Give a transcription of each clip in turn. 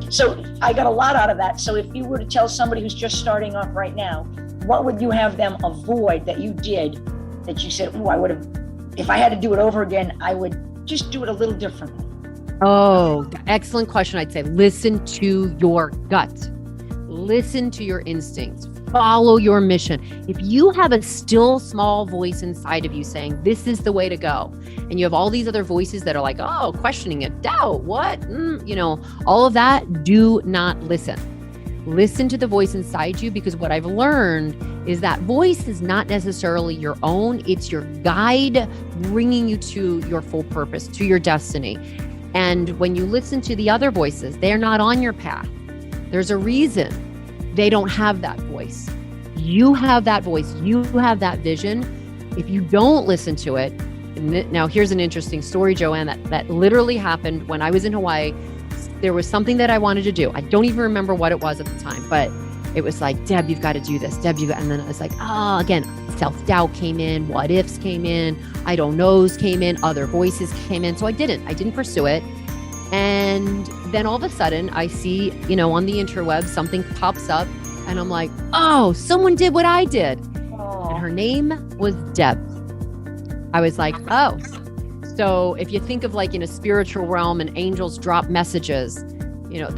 So I got a lot out of that. So if you were to tell somebody who's just starting off right now, what would you have them avoid that you did, that you said, oh, I would have, if I had to do it over again, I would just do it a little differently? Oh, excellent question. I'd say listen to your gut. Listen to your instincts. Follow your mission. If you have a still small voice inside of you saying, this is the way to go, and you have all these other voices that are like, oh, questioning it, doubt, what? All of that, do not listen. Listen to the voice inside you, because what I've learned is that voice is not necessarily your own. It's your guide bringing you to your full purpose, to your destiny. And when you listen to the other voices, they're not on your path. There's a reason they don't have that voice. You have that voice. You have that vision. If you don't listen to it, now here's an interesting story, Joanne, that literally happened when I was in Hawaii. There was something that I wanted to do. I don't even remember what it was at the time, but it was like, Deb, you've got to do this. Deb, and then I was like, again, self-doubt came in, what ifs came in, I don't knows came in, other voices came in. So I didn't pursue it. And then all of a sudden I see, on the interwebs, something pops up and I'm like, oh, someone did what I did. Oh. And her name was Deb. I was like, oh. So if you think of like in a spiritual realm and angels drop messages,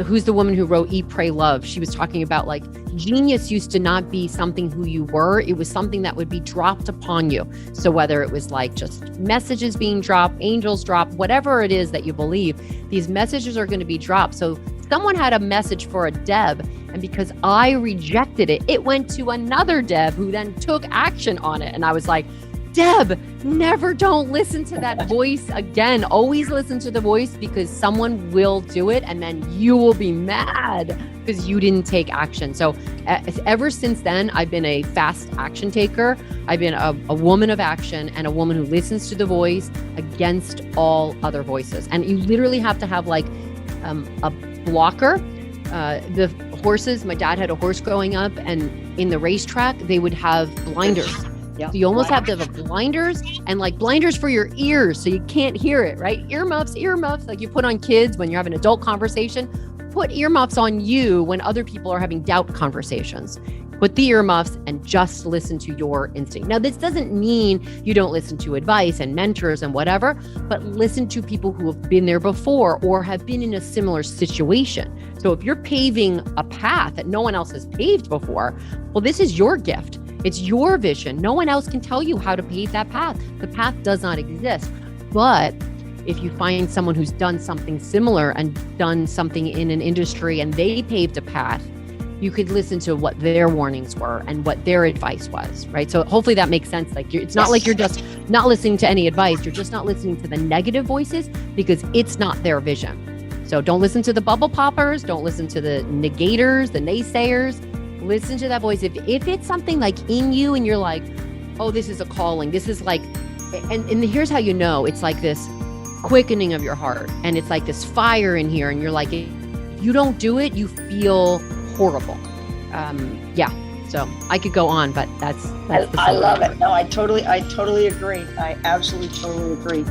who's the woman who wrote Eat, Pray, Love? She was talking about like genius used to not be something who you were. It was something that would be dropped upon you. So whether it was like just messages being dropped, angels drop, whatever it is that you believe, these messages are going to be dropped. So someone had a message for a Deb, and because I rejected it, it went to another Deb who then took action on it. And I was like, Deb, don't listen to that voice again. Always listen to the voice, because someone will do it and then you will be mad because you didn't take action. So ever since then, I've been a fast action taker. I've been a woman of action and a woman who listens to the voice against all other voices. And you literally have to have like a blocker. The horses, my dad had a horse growing up, and in the racetrack, they would have blinders. Yep. So you almost have to have blinders, and like blinders for your ears so you can't hear it, right? Earmuffs, like you put on kids when you're having an adult conversation. Put earmuffs on you when other people are having doubt conversations. Put the earmuffs and just listen to your instinct. Now, this doesn't mean you don't listen to advice and mentors and whatever, but listen to people who have been there before or have been in a similar situation. So if you're paving a path that no one else has paved before, well, this is your gift. It's your vision. No one else can tell you how to pave that path. The path does not exist. But if you find someone who's done something similar and done something in an industry and they paved a path, you could listen to what their warnings were and what their advice was, right? So hopefully that makes sense. Like it's not like you're just not listening to any advice. You're just not listening to the negative voices because it's not their vision. So don't listen to the bubble poppers. Don't listen to the negators, the naysayers. Listen to that voice. If it's something like in you and you're like, oh, this is a calling. This is like, and here's how you know, it's like this quickening of your heart. And it's like this fire in here. And you're like, if you don't do it, you feel horrible. So I could go on, but that's I love it. No, I totally agree. I absolutely totally agree.